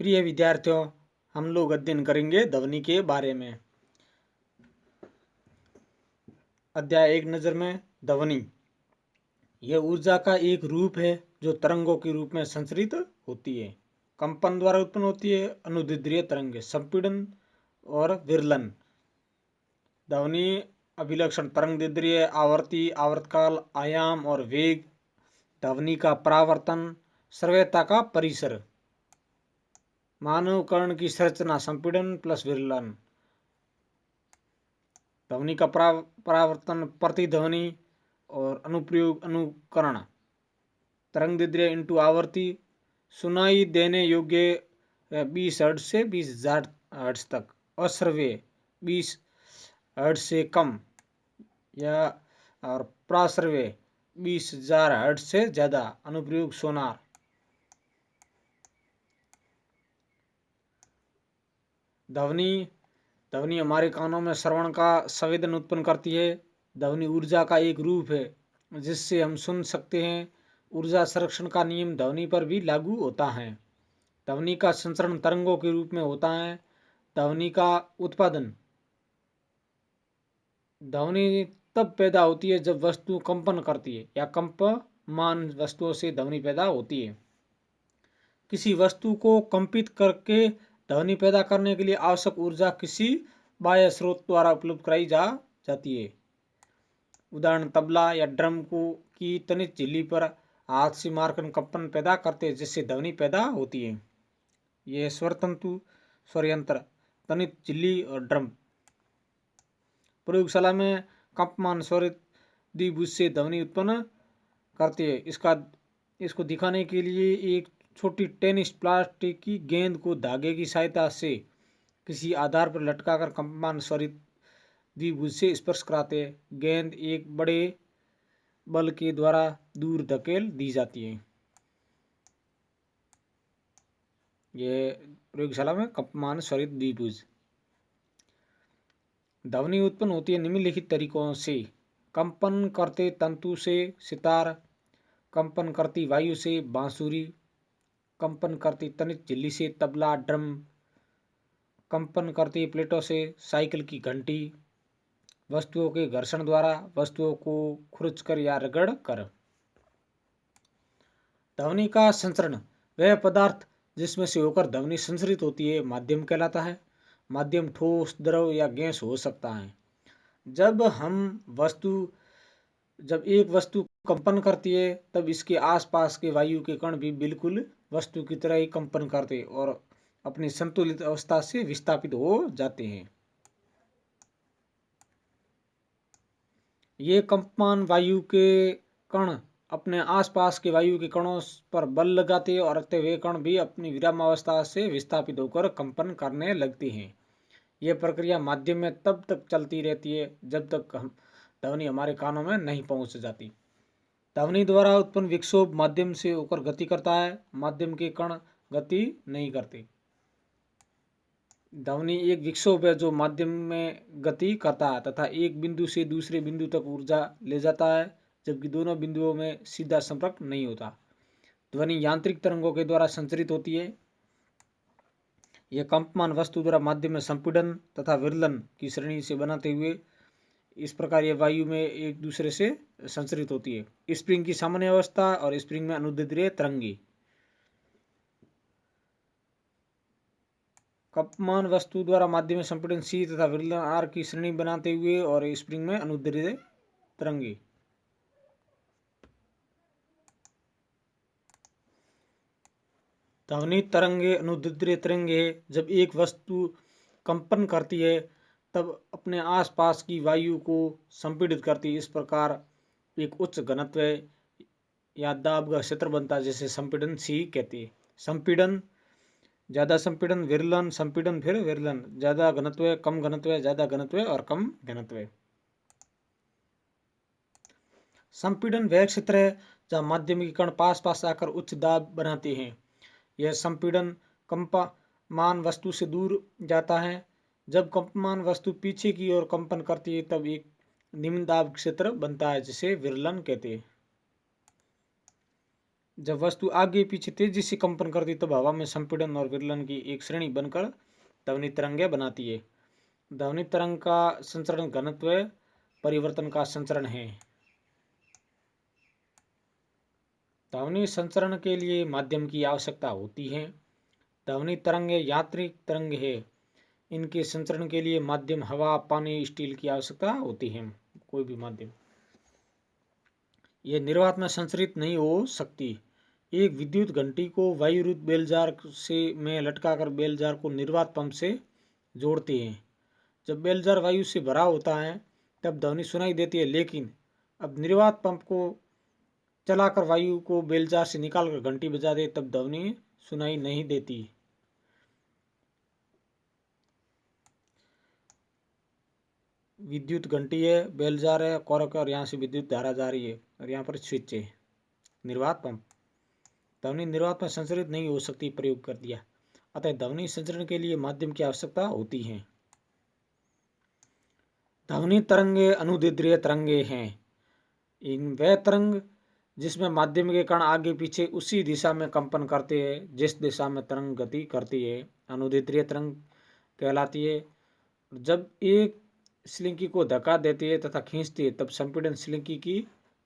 प्रिय विद्यार्थियों, हम लोग अध्ययन करेंगे ध्वनि के बारे में। अध्याय 1 नजर में ध्वनि। यह ऊर्जा का एक रूप है जो तरंगों के रूप में संचरित होती है, कंपन द्वारा उत्पन्न होती है। अनुदैर्ध्य तरंगे, संपीड़न और विरलन। ध्वनि अभिलक्षण: तरंगदैर्ध्य, आवर्ती, आवर्तकाल, आयाम और वेग। ध्वनि का परावर्तन, श्रव्यता का परिसर। मानव कर्ण की संरचना, संपीड़न प्लस विरलन। ध्वनि का परावर्तन, प्रतिध्वनि और अनुप्रयोग, अनुकरण। तरंगदैर्ध्य इंटू आवर्ती, सुनाई देने योग्य 20 हर्ट्ज से 20,000 हर्ट्ज तक। अश्रव्य 20 हर्ट्ज से कम या और प्राश्रव्य 20,000 हर्ट्ज से ज्यादा। अनुप्रयोग सोनार। ध्वनि हमारे कानों में श्रवण का संवेदन उत्पन्न करती है। ध्वनि ऊर्जा का एक रूप है जिससे हम सुन सकते हैं। ऊर्जा संरक्षण का नियम ध्वनि पर भी लागू होता है। ध्वनि का संचरण तरंगों के रूप में होता है। ध्वनि का उत्पादन: ध्वनि तब पैदा होती है जब वस्तु कंपन करती है या कंपमान वस्तुओं से ध्वनि पैदा होती है। किसी वस्तु को कंपित करके ध्वनि पैदा करने के लिए आवश्यक ऊर्जा किसी बाह्य स्रोत द्वारा उपलब्ध कराई जाती है। उदाहरण: तबला या ड्रम की तनित झिल्ली पर हाथ से मारकर कंपन पैदा करते हैं जिससे ध्वनि पैदा होती है। यह स्वरतंतु, स्वरयंत्र, तनित झिल्ली और ड्रम। प्रयोगशाला में कंपमान स्वरित द्विभुज से ध्वनि उत्पन्न करते हैं। इसको दिखाने के लिए एक छोटी टेनिस प्लास्टिक की गेंद को धागे की सहायता से किसी आधार पर लटकाकर कंपमान स्वरित द्विभुज से स्पर्श कराते हैं। गेंद एक बड़े बल के द्वारा दूर धकेल दी जाती है। यह प्रयोगशाला में कंपमान स्वरित द्विभुज। ध्वनि उत्पन्न होती है निम्नलिखित तरीकों से: कंपन करते तंतु से सितार, कंपन करती वायु से बांसुरी, कंपन करती तनित झिल्ली से तबला ड्रम, कंपन करती प्लेटों से साइकिल की घंटी, वस्तुओं के घर्षण द्वारा, वस्तुओं को खुरचकर या रगड़ कर। ध्वनि का संचरण: वह पदार्थ जिसमें से होकर ध्वनि संचरित होती है माध्यम कहलाता है। माध्यम ठोस, द्रव या गैस हो सकता है। जब एक वस्तु कंपन करती है तब इसके आसपास के वायु के कण भी बिल्कुल वस्तु की तरह ही कंपन करते और अपनी संतुलित अवस्था से विस्थापित हो जाते हैं। ये कंपमान वायु के कण अपने आसपास के वायु के कणों पर बल लगाते और वे कण भी अपनी विरामावस्था से विस्थापित होकर कंपन करने लगते हैं। यह प्रक्रिया माध्यम में तब तक चलती रहती है जब तक ध्वनि हमारे कानों में नहीं पहुंच जाती। ध्वनि द्वारा उत्पन्न विक्षोभ माध्यम से होकर गति करता है, माध्यम के कण गति नहीं करते। ध्वनि एक विक्षोभ है जो माध्यम में गति करता है तथा एक बिंदु से दूसरे बिंदु तक ऊर्जा ले जाता है, जबकि दोनों बिंदुओं में सीधा संपर्क नहीं होता। ध्वनि यांत्रिक तरंगों के द्वारा संचरित होती है। यह कंपमान वस्तु द्वारा माध्यम में संपीड़न तथा विरलन की श्रेणी से बनाते हुए इस प्रकार यह वायु में एक दूसरे से संचरित होती है। स्प्रिंग की सामान्य अवस्था और स्प्रिंग में अनुदैर्ध्य तरंगे। कंपमान वस्तु द्वारा माध्यम में संपीड़न C तथा विरलन R की श्रेणी बनाते हुए और स्प्रिंग में अनुदैर्ध्य तरंगे। ध्वनि तरंगे अनुदैर्ध्य तरंगे है। जब एक वस्तु कंपन करती है तब अपने आसपास की वायु को संपीड़ित करती है। इस प्रकार एक उच्च घनत्व या दाब का क्षेत्र बनता है जिसे संपीड़न C कहते हैं। संपीड़न: ज्यादा संपीड़न, विरलन, संपीड़न फिर विरलन, ज्यादा घनत्व, कम घनत्व, ज्यादा घनत्व और कम घनत्व। संपीड़न वह क्षेत्र है जहाँ माध्यम के कण पास पास आकर उच्च दाब बनाते हैं। यह संपीड़न कंपमान वस्तु से दूर जाता है। जब कंपमान वस्तु पीछे की ओर कंपन करती है तब एक निम्न दाब क्षेत्र बनता है जिसे विरलन कहते हैं। जब वस्तु आगे पीछे तेजी से कंपन करती तब हवा में संपीड़न और विरलन की एक श्रेणी बनकर ध्वनि तरंगें बनाती है। ध्वनि तरंग का संचरण घनत्व परिवर्तन का संचरण है। ध्वनि संचरण के लिए माध्यम की आवश्यकता होती है। ध्वनि तरंगें यांत्रिक तरंग है। इनके संचरण के लिए माध्यम हवा, पानी, स्टील की आवश्यकता होती है। कोई भी माध्यम यह निर्वात में संचरित नहीं हो सकती। एक विद्युत घंटी को वायुरुद्ध बेलजार से में लटकाकर बेलजार को निर्वात पंप से जोड़ते हैं। जब बेलजार वायु से भरा होता है तब ध्वनि सुनाई देती है, लेकिन अब निर्वात पंप को चलाकर वायु को बेलजार से निकालकर घंटी बजा दे तब ध्वनि सुनाई नहीं देती। विद्युत घंटी है, बेलजार है, कोरक, और यहाँ से विद्युत धारा जा रही है और यहाँ पर स्विच है, निर्वात पंप। ध्वनि निर्वात में संचरित नहीं हो सकती, प्रयोग कर दिया। अतः ध्वनि संचरण के लिए माध्यम की आवश्यकता होती है। ध्वनि तरंगे अनुदैर्ध्य तरंगे हैं। इन वह तरंग जिसमें माध्यम के कण आगे पीछे उसी दिशा में कंपन करते हैं जिस दिशा में तरंग गति करती है, अनुदैर्ध्य तरंग कहलाती है। जब एक स्लिंकी को धक्का देती है तथा खींचती है तब संपीड़न स्लिंकी की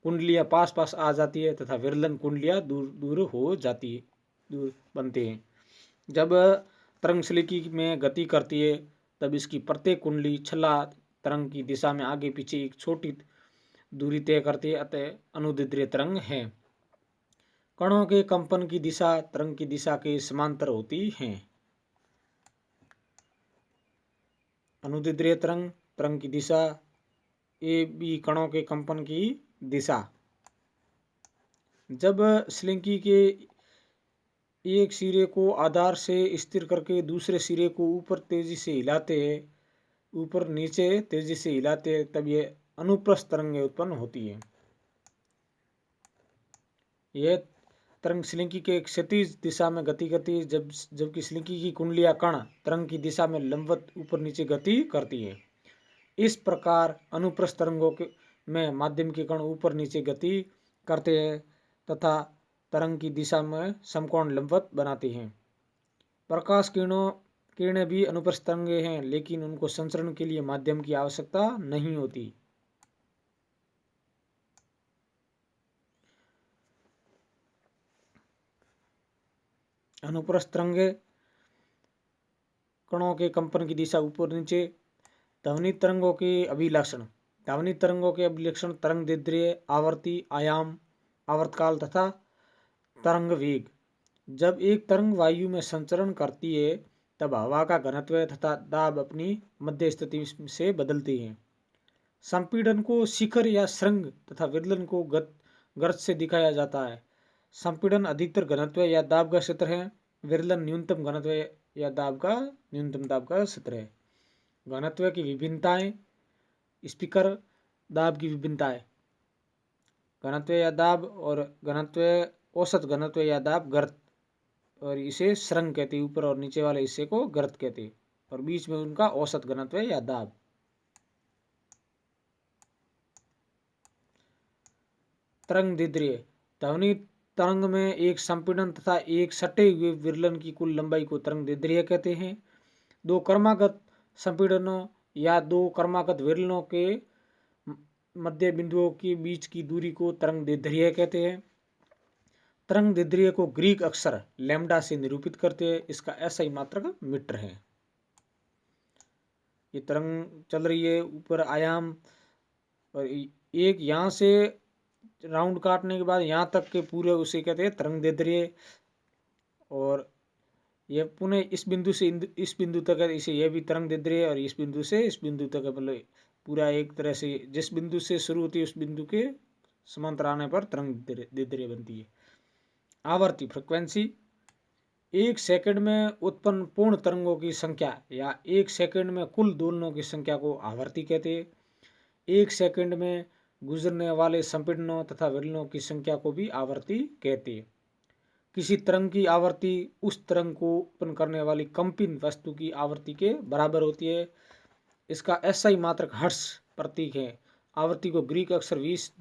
कुंडलियां पास पास आ जाती है तथा विरलन कुंडलियां दूर दूर हो जाती है, दूर बनते हैं। जब तरंग स्लिंकी में गति करती है तब इसकी प्रत्येक कुंडली छल्ला तरंग की दिशा में आगे पीछे एक छोटी दूरी तय करती है, अतः अनुदैर्ध्य तरंग है। कणों के कंपन की दिशा तरंग की दिशा के समांतर होती है। अनुदैर्ध्य तरंग, तरंग की दिशा ए बी कणों के कंपन की दिशा। जब स्लिंकी के एक सिरे को आधार से स्थिर करके दूसरे सिरे को ऊपर तेजी से हिलाते हैं, ऊपर नीचे तेजी से हिलाते हैं, तब यह अनुप्रस्थ तरंगें उत्पन्न होती है। यह तरंग स्लिंकी के क्षैतिज दिशा में गति करती है, जबकि स्लिंकी की कुंडलियां कण तरंग की दिशा में लंबवत ऊपर नीचे गति करती है। इस प्रकार अनुप्रस्थ तरंगों में माध्यम के कण ऊपर नीचे गति करते हैं तथा तरंग की दिशा में समकोण लंबवत बनाते हैं। प्रकाश किरणें भी अनुप्रस्थ तरंगे हैं, लेकिन उनको संचरण के लिए माध्यम की आवश्यकता नहीं होती। अनुप्रस्थ तरंगे कणों के कंपन की दिशा ऊपर नीचे। ध्वनि तरंगों के अभिलक्षण। ध्वनि तरंगों के अभिलक्षण तरंगदैर्ध्य, आवर्ती, आयाम, आवर्तकाल तथा तरंग वेग। जब एक तरंग वायु में संचरण करती है तब हवा का घनत्व तथा दाब अपनी मध्य स्थिति से बदलती है। संपीड़न को शिखर या श्रृंग तथा विरलन को गर्त से दिखाया जाता है। संपीड़न अधिकतर घनत्व या दाब का क्षेत्र है, विरलन न्यूनतम घनत्व या न्यूनतम दाब का क्षेत्र है। घनत्व की विभिन्नताएं। स्पीकर दाब की विभिन्नताएं, घनत्व या दाब और घनत्व, औसत घनत्व या दाब गर्त, और इसे श्रृंग कहते हैं। ऊपर और नीचे वाले हिस्से को गर्त कहते हैं और बीच में उनका औसत घनत्व या दाब। तरंगदैर्ध्य। ध्वनि तरंग में एक संपीड़न तथा एक सटे हुए विरलन की कुल लंबाई को तरंगदैर्ध्य कहते हैं। दो क्रमागत संपीड़नों या दो क्रमागत विरलनों के मध्य बिंदुओं के बीच की दूरी को तरंगदैर्ध्य कहते हैं। तरंगदैर्ध्य को ग्रीक अक्षर लैम्डा से निरूपित करते हैं। इसका एसआई मात्रक मीटर है। ये तरंग चल रही है ऊपर आयाम, और एक यहाँ से राउंड काटने के बाद यहाँ तक के पूरे उसे कहते हैं तरंगदैर्ध्य। और यह पुनः इस बिंदु से इस बिंदु तक है, इसे यह भी तरंगदैर्ध्य, और इस बिंदु से इस बिंदु तक है, मतलब पूरा एक तरह से जिस बिंदु से शुरू होती है उस बिंदु के समांतर आने पर तरंगदैर्ध्य बनती है। आवर्ती फ्रिक्वेंसी। एक सेकंड में उत्पन्न पूर्ण तरंगों की संख्या या एक सेकंड में कुल दोलनों की संख्या को आवर्ती कहते हैं। एक सेकंड में गुजरने वाले संपीड़नों तथा विरलनों की संख्या को भी आवर्ती कहते हैं। किसी तरंग की आवर्ती उस तरंग को उत्पन्न करने वाली कंपित वस्तु की आवर्ती के बराबर होती है। इसका एसआई मात्रक हर्ट्ज प्रतीक है। आवर्ती को ग्रीक अक्षर 20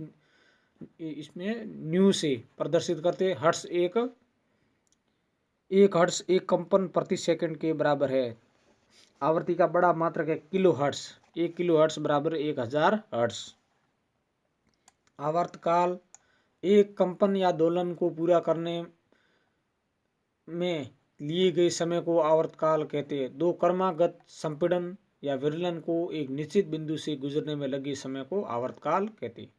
इसमें न्यू से प्रदर्शित करते हैं। हर्ट्स एक हर्ट्स एक कंपन प्रति सेकंड के बराबर है। आवृत्ति का बड़ा मात्रक है किलो हर्ट्स। 1 किलो हर्ट्स बराबर 1000 हर्ट्स। आवर्तकाल एक कंपन या दोलन को पूरा करने में लिए गए समय को आवर्तकाल कहते हैं। दो क्रमागत संपीड़न या विरलन को एक निश्चित बिंदु से गुजरने में लगे समय को आवर्तकाल कहते हैं।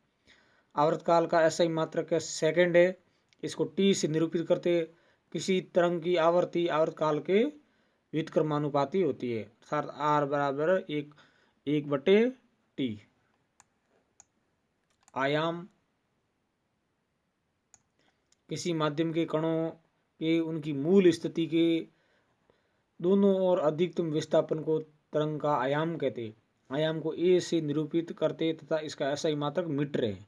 आवर्तकाल का ऐसा ही मात्रक सेकंड है। इसको टी से निरूपित करते। किसी तरंग की आवर्ती आवर्तकाल के व्युत्क्रमानुपाती होती है, अर्थात आर बराबर एक बटे टी। आयाम किसी माध्यम के कणों के उनकी मूल स्थिति के दोनों और अधिकतम विस्थापन को तरंग का आयाम कहते हैं। आयाम को ए से निरूपित करते तथा इसका ऐसा ही मात्रक मीटर है।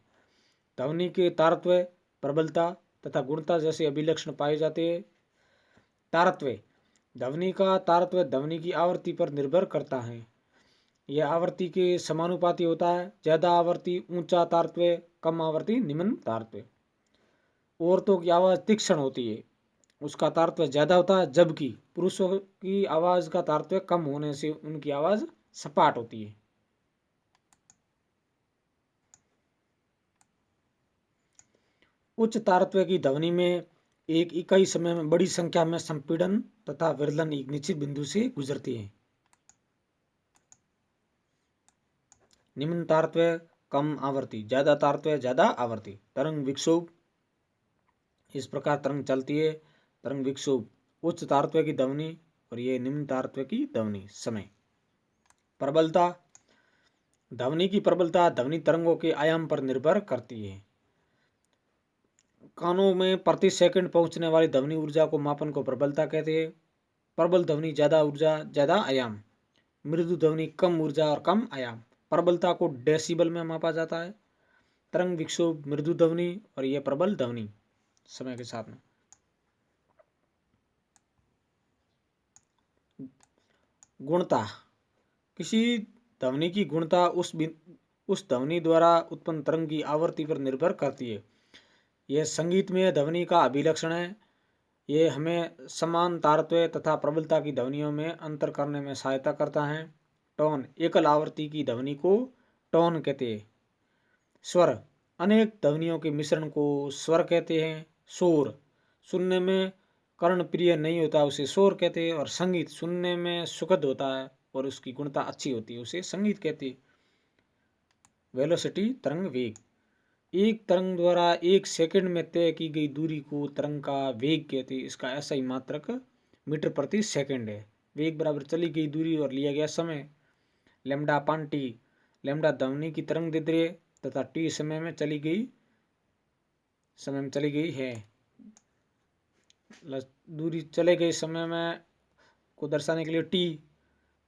ध्वनि के तारत्व, प्रबलता तथा गुणता जैसे अभिलक्षण पाए जाते हैं। तारत्व ध्वनि का तारत्व ध्वनि की आवृत्ति पर निर्भर करता है। यह आवृत्ति के समानुपाती होता है। ज्यादा आवृत्ति ऊंचा तारत्व, कम आवृत्ति निम्न तारत्व। औरतों की आवाज तीक्ष्ण होती है, उसका तारत्व ज्यादा होता है, जबकि पुरुषों की आवाज का तारत्व कम होने से उनकी आवाज सपाट होती है। उच्च तारत्व की ध्वनि में एक इकाई समय में बड़ी संख्या में संपीड़न तथा विरलन एक निश्चित बिंदु से गुजरती है। निम्न तारत्व कम आवृत्ति, ज्यादा तारत्व ज्यादा आवृत्ति। तरंग विक्षोभ इस प्रकार तरंग चलती है। तरंग विक्षोभ उच्च तारत्व की ध्वनि और ये निम्न तारत्व की ध्वनि समय। प्रबलता ध्वनि की प्रबलता ध्वनि तरंगों के आयाम पर निर्भर करती है। कानों में प्रति सेकंड पहुंचने वाली ध्वनि ऊर्जा को मापन को प्रबलता कहते हैं। प्रबल ध्वनि ज्यादा ऊर्जा ज्यादा आयाम, मृदु ध्वनि कम ऊर्जा और कम आयाम। प्रबलता को डेसिबल में मापा जाता है। तरंग विक्षोभ मृदु ध्वनि और यह प्रबल ध्वनि समय के साथ में। गुणता किसी ध्वनि की गुणता उस ध्वनि द्वारा उत्पन्न तरंग की आवृत्ति पर निर्भर करती है। यह संगीत में ध्वनि का अभिलक्षण है। यह हमें समान तारत्व तथा प्रबलता की ध्वनियों में अंतर करने में सहायता करता है। टोन एकल आवृत्ति की ध्वनि को टोन कहते हैं। स्वर अनेक ध्वनियों के मिश्रण को स्वर कहते हैं। शोर सुनने में कर्णप्रिय नहीं होता, उसे शोर कहते हैं। और संगीत सुनने में सुखद होता है और उसकी गुणता अच्छी होती है, उसे संगीत कहते हैं। वेलोसिटी तरंग वेग एक तरंग द्वारा एक सेकंड में तय की गई दूरी को तरंग का वेग कहते हैं। इसका ऐसा ही मात्रक मीटर प्रति सेकंड है। वेग बराबर चली गई दूरी और लिया गया समय। लैम्डा अपान टी, लैम्डा ध्वनि की तरंग दैर्ध्य तथा टी समय में चली गई है। दूरी चले गए समय में को दर्शाने के लिए टी,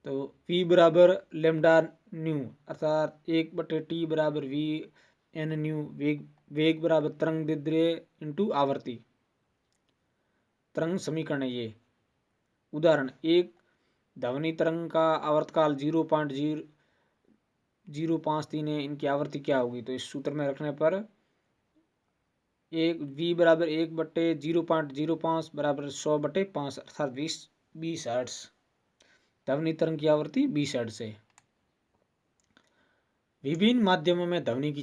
तो v बराबर लैम्डा न्यू अर्थात 1/t बराबर v n न्यू। वेग बराबर तरंग दैर्ध्य इंटू आवृत्ति। तरंग समीकरण है ये। उदाहरण एक ध्वनि तरंग का आवर्तकाल 0.053 है। इनकी आवृत्ति क्या होगी, तो इस सूत्र में रखने पर v बराबर 1/0.05 बराबर 100/5 अर्थात 20 हर्ट्ज। ध्वनि तरंग की आवृत्ति 20 हर्ट्ज है। विभिन्न माध्यमों में ध्वनि की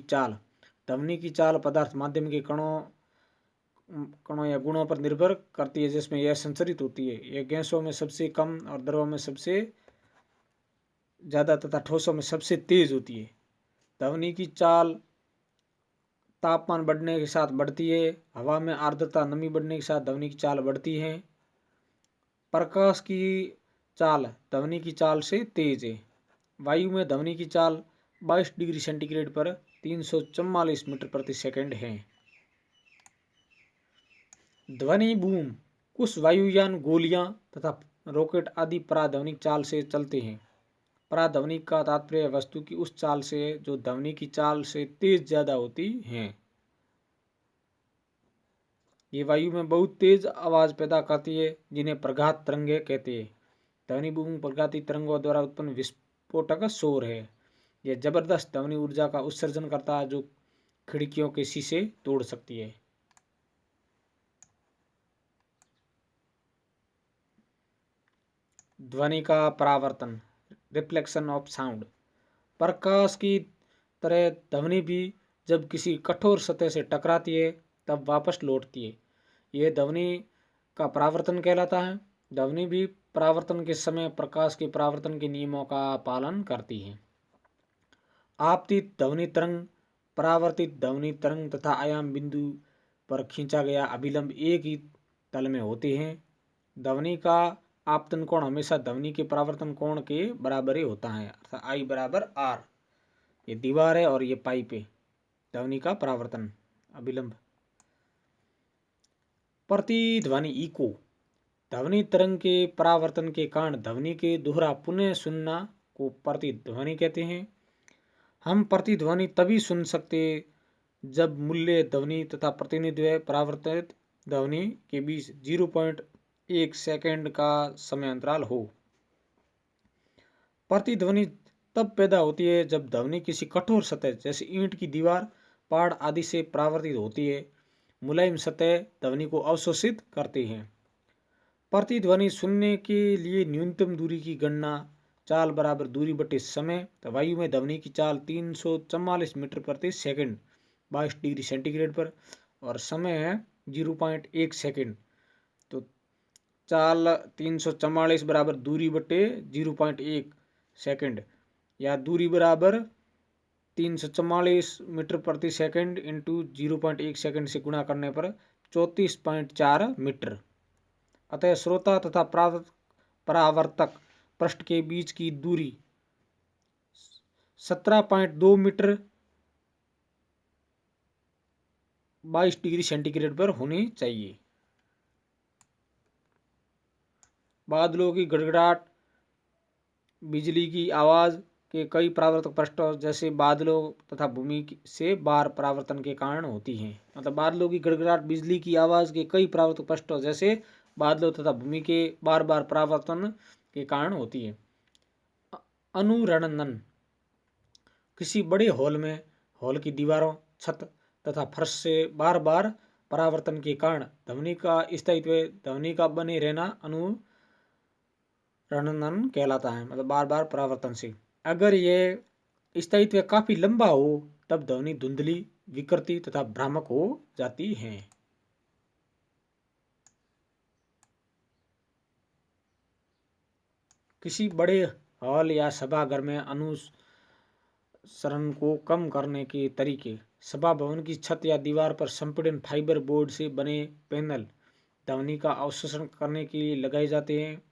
चाल पदार्थ माध्यम के कणों या गुणों पर निर्भर करती है, जिसमें यह संचरित होती है। यह गैसों में सबसे कम और द्रवों में सबसे ज्यादा तथा ठोसों में सबसे तेज होती है। ध्वनि की चाल तापमान बढ़ने के साथ बढ़ती है। हवा में आर्द्रता नमी बढ़ने के साथ ध्वनि की चाल बढ़ती है। प्रकाश की चाल ध्वनि की चाल से तेज है। वायु में ध्वनि की चाल 22 डिग्री सेंटीग्रेड पर 344 मीटर प्रति सेकंड है। ध्वनि बूम कुछ वायुयान गोलियां तथा रॉकेट आदि पराध्वनिक चाल से चलते हैं। पराध्वनिक का तात्पर्य वस्तु की उस चाल से जो ध्वनि की चाल से तेज ज्यादा होती है। ये वायु में बहुत तेज आवाज पैदा करती है, जिन्हें प्रघात तरंगे कहते हैं। ध्वनि बूम प्रघाती तरंगों द्वारा उत्पन्न विस्फोटक शोर है। यह जबरदस्त ध्वनि ऊर्जा का उत्सर्जन करता है, जो खिड़कियों के शीशे तोड़ सकती है। ध्वनि का परावर्तन, रिफ्लेक्शन ऑफ साउंड। प्रकाश की तरह ध्वनि भी जब किसी कठोर सतह से टकराती है तब वापस लौटती है। यह ध्वनि का परावर्तन कहलाता है। ध्वनि भी परावर्तन के समय प्रकाश के परावर्तन के नियमों का पालन करती है। आपतित ध्वनि तरंग, परावर्तित ध्वनि तरंग तथा आयाम बिंदु पर खींचा गया अभिलंब एक ही तल में होते हैं। ध्वनि का आपतन कोण हमेशा ध्वनि के परावर्तन कोण के बराबर ही होता है, अर्थात आई बराबर आर। ये दीवार है और ये पाइप है। ध्वनि का परावर्तन अभिलंब। प्रतिध्वनि इको, ध्वनि तरंग के परावर्तन के कारण ध्वनि के दोहरा पुनः सुनना को प्रतिध्वनि कहते हैं। हम प्रतिध्वनि तभी सुन सकते जब मूल्य ध्वनि तथा प्रतिनिधित्व परावर्तित ध्वनि के बीच 0.1 सेकंड का समय अंतराल हो। प्रतिध्वनि तब पैदा होती है जब ध्वनि किसी कठोर सतह जैसे ईंट की दीवार, पहाड़ आदि से परावर्तित होती है। मुलायम सतह ध्वनि को अवशोषित करती है। प्रतिध्वनि सुनने के लिए न्यूनतम दूरी की गणना चाल बराबर दूरी बटे समय। तो वायु में ध्वनि की चाल 344 मीटर प्रति सेकंड 22 डिग्री सेंटीग्रेड पर, और समय है 0.1 सेकंड। तो चाल 344 बराबर दूरी बटे 0.1 सेकंड, या दूरी बराबर 344 मीटर प्रति सेकंड इंटू 0.1 सेकंड से गुणा करने पर 34.4 मीटर। अतः श्रोता तथा परावर्तक पृष्ठ के बीच की दूरी 17.2 मीटर 22 डिग्री सेंटीग्रेड पर होनी चाहिए। बादलों की गड़गड़ाहट, बिजली की आवाज के कई परावर्तक पृष्ठों जैसे बादलों तथा भूमि से बार परावर्तन के कारण होती हैं। मतलब बादलों की गड़गड़ाहट, बिजली की आवाज के कई परावर्तक पृष्ठों जैसे बादलों तथा भूमि के बार बार परावर्तन के कारण होती है। अनुरणन, किसी बड़े हॉल में हॉल की दीवारों, छत तथा फर्श से बार बार परावर्तन के कारण ध्वनि का स्थायित्व, ध्वनि का बने रहना अनुरणन कहलाता है। मतलब बार बार परावर्तन से अगर यह स्थायित्व काफी लंबा हो तब ध्वनि धुंधली, विकृति तथा भ्रामक हो जाती है। किसी बड़े हॉल या सभागार में अनुसरण को कम करने के तरीके। सभा भवन की छत या दीवार पर संपीड़न फाइबर बोर्ड से बने पैनल ध्वनि का अवशोषण करने के लिए लगाए जाते हैं।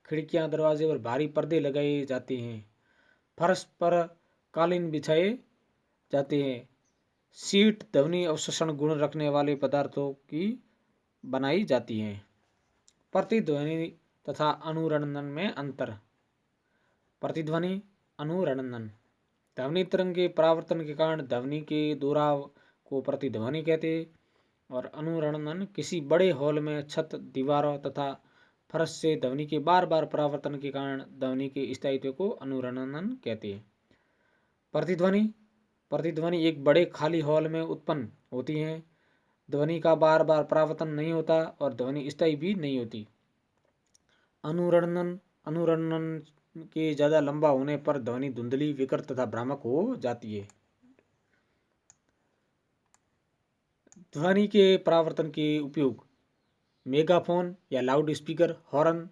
खिड़कियां, दरवाजे पर भारी पर्दे लगाए जाते हैं। फर्श पर कालीन बिछाए जाते हैं। सीट ध्वनि अवशोषण गुण रखने वाले पदार्थों की बनाई जाती हैं। प्रतिध्वनि तथा अनुरणन में अंतर। प्रतिध्वनि, अनुरणन। ध्वनि तरंग के परावर्तन के कारण ध्वनि के दोहराव को प्रतिध्वनि कहते हैं, और अनुरणन किसी बड़े हॉल में छत, दीवारों तथा फर्श से ध्वनि के बार बार परावर्तन के कारण ध्वनि के स्थायित्व को अनुरणन कहते हैं। प्रतिध्वनि, प्रतिध्वनि एक बड़े खाली हॉल में उत्पन्न होती है। ध्वनि का बार बार परावर्तन नहीं होता और ध्वनि स्थायी भी नहीं होती। अनुरणन, अनुरणन के ज्यादा लंबा होने पर ध्वनि धुंधली, विकृत तथा भ्रामक हो जाती है। ध्वनि के परावर्तन के उपयोग। मेगाफोन या लाउड स्पीकर, हॉर्न,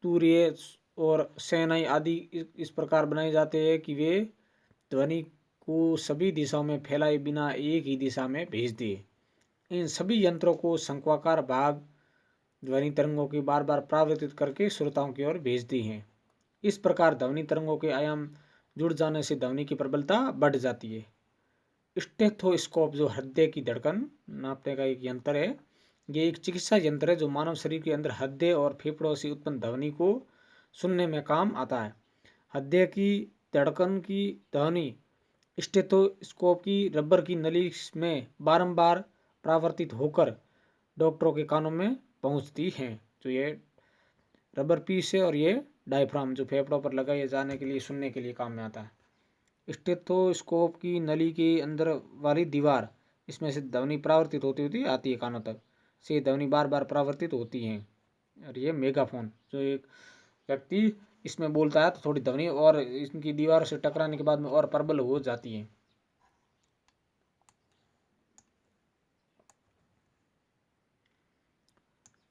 तूर्य और शहनाई आदि इस प्रकार बनाए जाते हैं कि वे ध्वनि को सभी दिशाओं में फैलाए बिना एक ही दिशा में भेज दे। इन सभी यंत्रों को शंक्वाकार भाग ध्वनि तरंगों की बार बार परावर्तित करके श्रोताओं की ओर भेजती हैं। इस प्रकार ध्वनि तरंगों के आयाम जुड़ जाने से ध्वनि की प्रबलता बढ़ जाती है। स्टेथोस्कोप, जो हृदय की धड़कन नापने का एक यंत्र है, ये एक चिकित्सा यंत्र है जो मानव शरीर के अंदर हृदय और फेफड़ों से उत्पन्न ध्वनि को सुनने में काम आता है। हृदय की धड़कन की ध्वनि स्टेथोस्कोप की रबर की नली में बारंबार परावर्तित होकर डॉक्टरों के कानों में पहुंचती हैं। तो ये रबर पीस है और ये डायफ्राम जो फेफड़ों पर लगाए जाने के लिए सुनने के लिए काम में आता है। स्टेथोस्कोप की नली के अंदर वाली दीवार, इसमें से ध्वनि परावर्तित होती होती आती है कानों तक, से ध्वनि बार बार परावर्तित होती है। और ये मेगाफोन, जो एक व्यक्ति इसमें बोलता है तो थोड़ी ध्वनि और इनकी दीवार से टकराने के बाद में और प्रबल हो जाती है।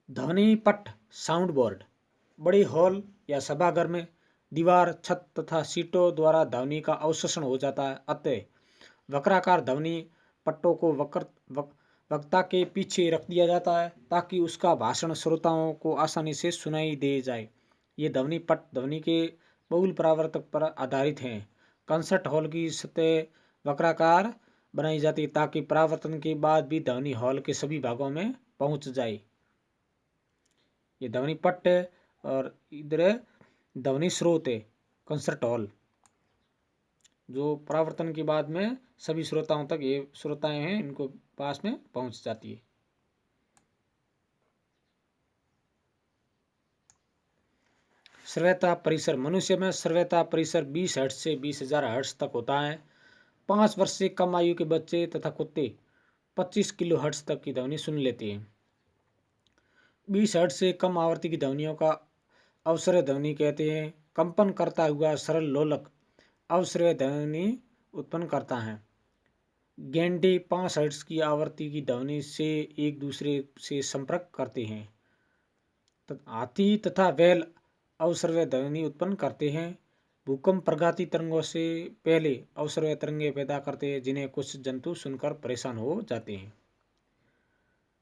ध्वनि पट, साउंड बोर्ड, बड़ी हॉल या सभागार में दीवार, छत तथा सीटों द्वारा ध्वनि का अवशोषण हो जाता है। अतः वक्राकार ध्वनि पट्टों को वक्ता के पीछे रख दिया जाता है ताकि उसका भाषण श्रोताओं को आसानी से सुनाई दे जाए। ये ध्वनि पट ध्वनि के बहुल परावर्तक पर आधारित हैं। कंसर्ट हॉल की सतह वक्राकार बनाई जाती है ताकि परावर्तन के बाद भी ध्वनि हॉल के सभी भागों में पहुंच जाए। ये ध्वनि पट है और इधर ध्वनि स्रोत है कंसर्ट हॉल, जो परावर्तन के बाद में सभी श्रोताओं तक, ये श्रोताएं हैं इनको पास में पहुंच जाती है। श्रव्यता परिसर, मनुष्य में श्रव्यता परिसर 20 हर्ट्ज से 20,000 हर्ट्ज तक होता है। 5 वर्ष से कम आयु के बच्चे तथा कुत्ते 25 किलो हर्ट्ज तक की ध्वनि सुन लेते हैं। 20 हर्ट्ज से कम आवृत्ति की ध्वनियों का अवश्रव्य ध्वनि कहते हैं। कंपन करता हुआ सरल लोलक अवश्रव्य ध्वनि उत्पन्न करता है। गेंडे 5 हर्ट्ज की आवृत्ति की ध्वनि से एक दूसरे से संपर्क करते हैं। हाथी तथा बैल अवश्रव्य ध्वनि उत्पन्न करते हैं। भूकंप प्रघाती तरंगों से पहले अवश्रव्य तरंगे पैदा करते हैं जिन्हें कुछ जंतु सुनकर परेशान हो जाते हैं।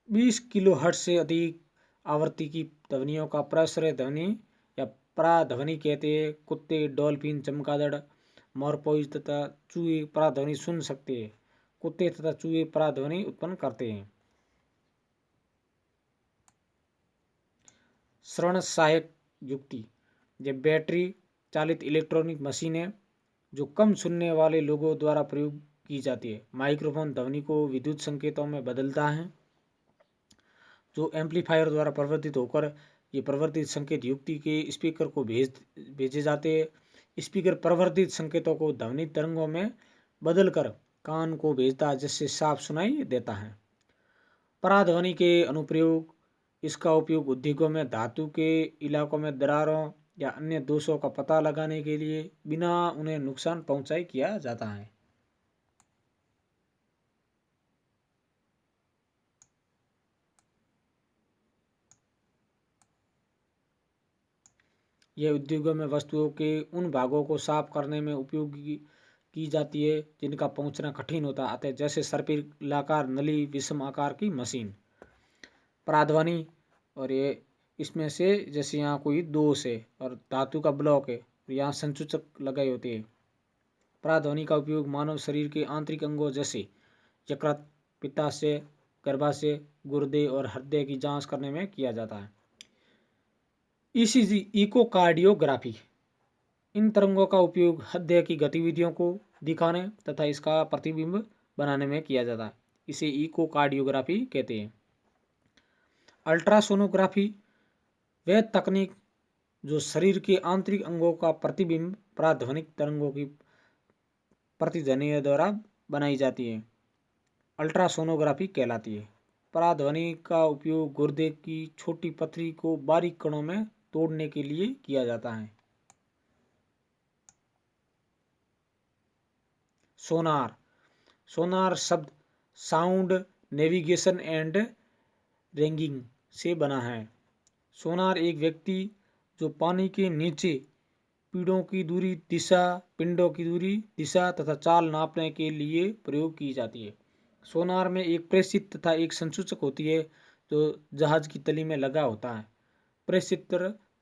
20 किलो हर्ट्ज से अधिक आवृत्ति की ध्वनियों का प्रश्रय ध्वनि या पराध्वनि कहते हैं। कुत्ते, डॉल्फिन, चमगादड़, मोरपोइज तथा चूहे पराध्वनि सुन सकते हैं। कुत्ते तथा चूहे पराध्वनि उत्पन्न करते हैं। श्रवण सहायक युक्ति, जब बैटरी चालित इलेक्ट्रॉनिक मशीनें जो कम सुनने वाले लोगों द्वारा प्रयोग की जाती है। माइक्रोफोन ध्वनि को विद्युत संकेतों में बदलता है जो एम्पलीफायर द्वारा परिवर्तित होकर ये परिवर्तित संकेत युक्ति के स्पीकर को भेजे जाते हैं। स्पीकर परिवर्तित संकेतों को ध्वनि तरंगों में बदलकर कान को भेजता है जिससे साफ सुनाई देता है। पराध्वनि के अनुप्रयोग, इसका उपयोग उद्योगों में धातु के इलाकों में दरारों या अन्य दोषों का पता लगाने के लिए बिना उन्हें नुकसान पहुंचाए किया जाता है। यह उद्योगों में वस्तुओं के उन भागों को साफ करने में उपयोग की जाती है जिनका पहुंचना कठिन होता है, अतः जैसे सर्पिलाकार नली, विषम आकार की मशीन। पराध्वनि, और ये इसमें से जैसे यहाँ कोई दोष है और धातु का ब्लॉक है, यहाँ संसूचक लगाए होते हैं। पराध्वनि का उपयोग मानव शरीर के आंतरिक अंगों जैसे यकृत, पित्ताशय, गर्भाशय, गुर्दे और हृदय की जांच करने में किया जाता है। ईसीजी, इकोकार्डियोग्राफी, इन तरंगों का उपयोग हृदय की गतिविधियों को दिखाने तथा इसका प्रतिबिंब बनाने में किया जाता है। इसे इकोकार्डियोग्राफी कहते हैं। अल्ट्रासोनोग्राफी, वह तकनीक जो शरीर के आंतरिक अंगों का प्रतिबिंब पराध्वनिक तरंगों की प्रतिध्वनि द्वारा बनाई जाती है, अल्ट्रासोनोग्राफी कहलाती है। पराध्वनि का उपयोग गुर्दे की छोटी पथरी को बारीक कणों में तोड़ने के लिए किया जाता है। सोनार, सोनार शब्द साउंड नेविगेशन एंड रेंगिंग से बना है। सोनार एक व्यक्ति जो पानी के नीचे पिंडों की दूरी, दिशा तथा चाल नापने के लिए प्रयोग की जाती है। सोनार में एक प्रेषित तथा एक संसूचक होती है जो जहाज की तली में लगा होता है। प्रेषित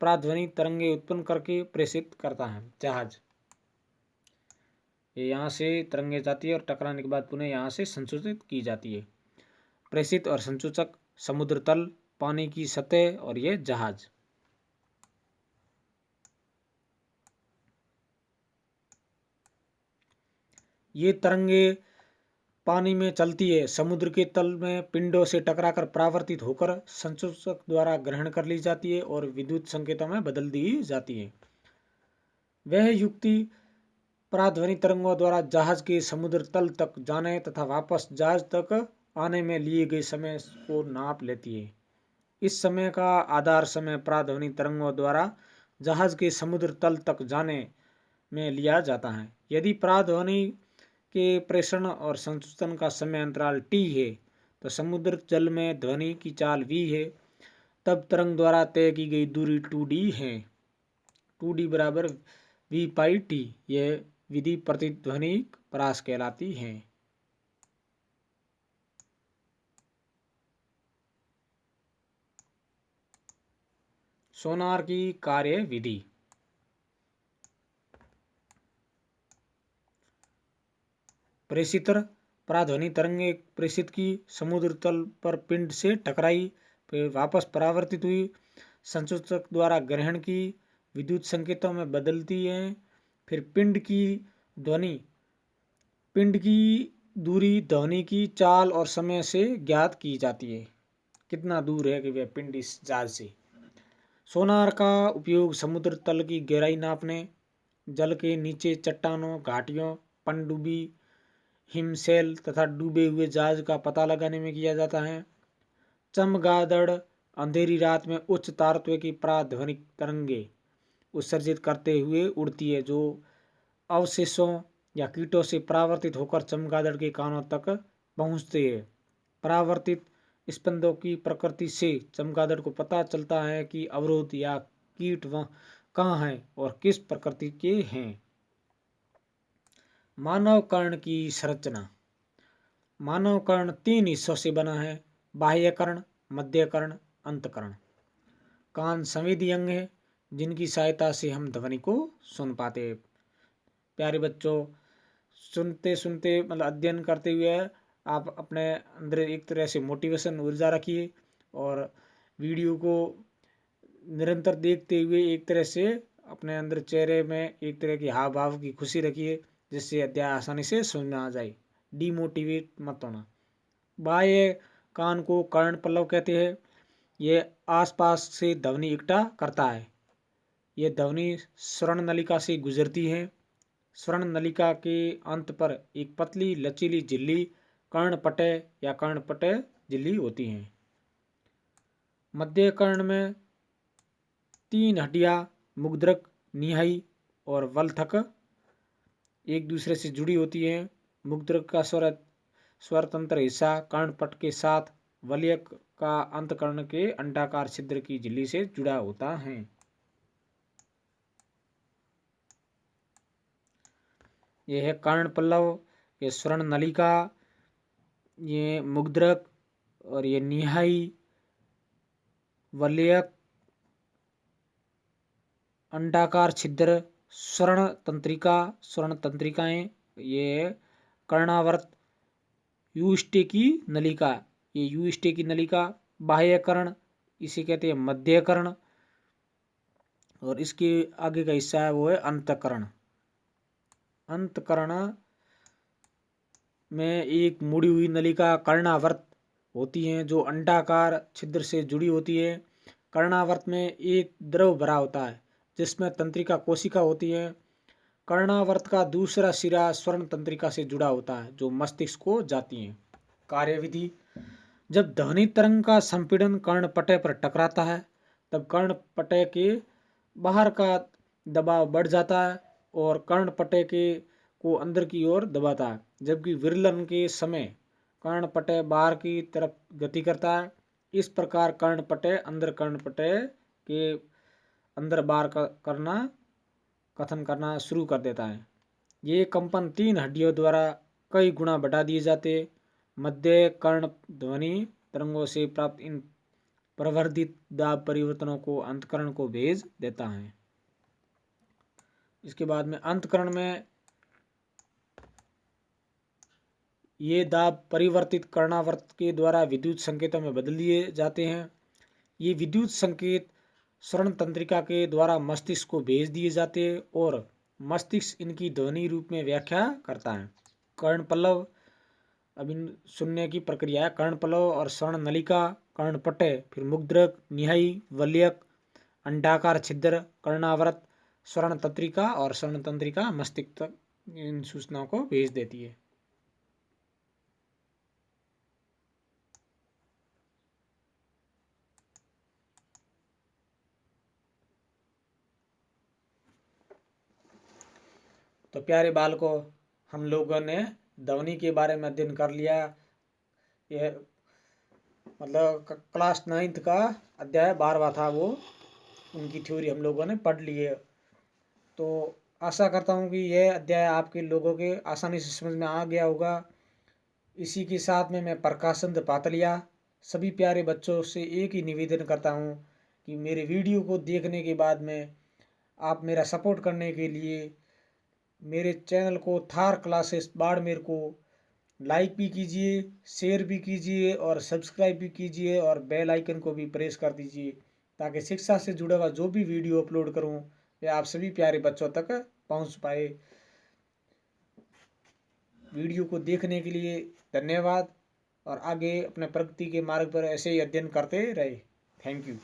पराध्वनि तरंगे उत्पन्न करके प्रेषित करता है जहाज। ये यहाँ से तरंगे जाती है और टकराने के बाद पुनः यहाँ से संसूचित की जाती है। प्रेषित और संसूचक समुद्र तल, पानी की सतह और ये जहाज। ये तरंगे पानी में चलती है, समुद्र के तल में पिंडों से टकराकर परावर्तित होकर संसूचक द्वारा ग्रहण कर ली जाती है और विद्युत संकेतों में बदल दी जाती है। वह युक्ति पराध्वनि तरंगों द्वारा जहाज के समुद्र तल तक जाने तथा वापस जहाज तक आने में लिए गए समय को नाप लेती है। इस समय का आधार समय पराध्वनि तरंगों द्वारा जहाज के समुद्र तल तक जाने में लिया जाता है। यदि पराध्वनि के प्रेषण और संसूचन का समय अंतराल t है तो समुद्र जल में ध्वनि की चाल v है, तब तरंग द्वारा तय की गई दूरी 2d है। 2d बराबर v पाई t। यह विधि प्रतिध्वनिक परास कहलाती है। सोनार की कार्य विधि। प्रेषित्र पराध्वनि तरंगे प्रेषित की, समुद्र तल पर पिंड से टकराई, फिर वापस परावर्तित हुई, संसूचक द्वारा ग्रहण की, विद्युत संकेतों में बदलती है। फिर पिंड की दूरी ध्वनि की चाल और समय से ज्ञात की जाती है, कितना दूर है कि वह पिंड इस जहाज से। सोनार का उपयोग समुद्र तल की गहराई नापने, जल के नीचे चट्टानों, घाटियों, पनडुब्बी, हिमशैल तथा डूबे हुए जहाज का पता लगाने में किया जाता है। चमगादड़ अंधेरी रात में उच्च तारत्व की पराध्वनिक तरंगे उत्सर्जित करते हुए उड़ती है, जो अवशेषों या कीटों से परावर्तित होकर चमगादड़ के कानों तक पहुंचते हैं। परावर्तित स्पंदों की प्रकृति से चमगादड़ को पता चलता है कि अवरोध या कीट कहाँ हैं और किस प्रकृति के हैं। मानव कर्ण की संरचना। मानव कर्ण 3 हिस्सों से बना है: बाह्य कर्ण, मध्य कर्ण, अंतकर्ण। कान संवेदी अंग है जिनकी सहायता से हम ध्वनि को सुन पाते हैं। प्यारे बच्चों, सुनते सुनते मतलब अध्ययन करते हुए आप अपने अंदर एक तरह से मोटिवेशन ऊर्जा रखिए और वीडियो को निरंतर देखते हुए एक तरह से अपने अंदर चेहरे में एक तरह की हाव भाव की खुशी रखिए, जिससे अध्याय आसानी से समझ में आ जाए। डिमोटिवेट मत होना। बाह्य कान को कर्ण पल्लव कहते हैं। यह आसपास से ध्वनि इकट्ठा करता है। यह ध्वनि स्वर्ण नलिका से गुजरती है। स्वर्ण नलिका के अंत पर एक पतली लचीली झिल्ली कर्णपटय या कर्णपटय झिल्ली होती है। मध्य कर्ण में 3 हड्डियां मुग्धक, निहाई और वलथक एक दूसरे से जुड़ी होती है। मुग्धक का स्वर तंत्र हिस्सा कर्णपट के साथ वलयक का अंतकर्ण के अंडाकार छिद्र की झिल्ली से जुड़ा होता है। यह है कर्ण पल्लव, ये स्वर्ण नलिका, ये मुग्धक और ये निहाई, वलयक, अंडाकार छिद्र, स्वर्ण तंत्रिकाएं, ये कर्णावर्त, यूष्टे की नलिका, ये यूष्टे की नलिका। बाह्य कर्ण इसे कहते हैं मध्य कर्ण और इसके आगे का हिस्सा है वो है अंतकर्ण। अंतकर्ण में एक मुड़ी हुई नलिका कर्णावर्त होती है जो अंडाकार छिद्र से जुड़ी होती है। कर्णावर्त में एक द्रव भरा होता है जिसमें तंत्रिका कोशिका होती है। कर्णावर्त का दूसरा सिरा स्वर्ण तंत्रिका से जुड़ा होता है जो मस्तिष्क को जाती है। कार्यविधि। जब ध्वनि तरंग का संपीड़न कर्णपटय पर टकराता है तब कर्णपटय के बाहर का दबाव बढ़ जाता है और कर्णपटय को अंदर की ओर दबाता है, जबकि विरलन के समय कर्णपटय बाहर की तरफ गति करता है। इस प्रकार कर्णपटय अंदर कर्णपटय के अंदर बाहर कथन करना शुरू कर देता है। ये कंपन 3 हड्डियों द्वारा कई गुना बढ़ा दिए जाते। मध्य कर्ण ध्वनि तरंगों से प्राप्त इन प्रवर्धित दाब परिवर्तनों को अंतकर्ण को भेज देता है। इसके बाद में अंतकर्ण में ये दाब परिवर्तित कर्णावर्त के द्वारा विद्युत संकेतों में बदल दिए जाते हैं। ये विद्युत संकेत स्वर्ण तंत्रिका के द्वारा मस्तिष्क को भेज दिए जाते हैं और मस्तिष्क इनकी ध्वनि रूप में व्याख्या करता है। कर्ण पल्लव, अब इन सुनने की प्रक्रिया है। कर्ण पल्लव और स्वर्ण नलिका, कर्णपटय, फिर मुग्धक, निहाई, वलयक, अंडाकार छिद्र, कर्णावर्त, स्वर्ण तंत्रिका और स्वर्ण तंत्रिका मस्तिष्क तक इन सूचनाओं को भेज देती है। तो प्यारे बालकों, हम लोगों ने ध्वनि के बारे में अध्ययन कर लिया। यह मतलब क्लास 9th का अध्याय 12वां था, वो उनकी थ्योरी हम लोगों ने पढ़ ली है। तो आशा करता हूँ कि यह अध्याय आपके लोगों के आसानी से समझ में आ गया होगा। इसी के साथ में मैं प्रकाशचंद्र पातलिया सभी प्यारे बच्चों से एक ही निवेदन करता हूँ कि मेरे वीडियो को देखने के बाद में आप मेरा सपोर्ट करने के लिए मेरे चैनल को थार क्लासेस बाड़मेर को लाइक भी कीजिए, शेयर भी कीजिए और सब्सक्राइब भी कीजिए और बेल आइकन को भी प्रेस कर दीजिए, ताकि शिक्षा से जुड़ा हुआ जो भी वीडियो अपलोड करूं वह आप सभी प्यारे बच्चों तक पहुंच पाए। वीडियो को देखने के लिए धन्यवाद और आगे अपने प्रगति के मार्ग पर ऐसे ही अध्ययन करते रहे। Thank you.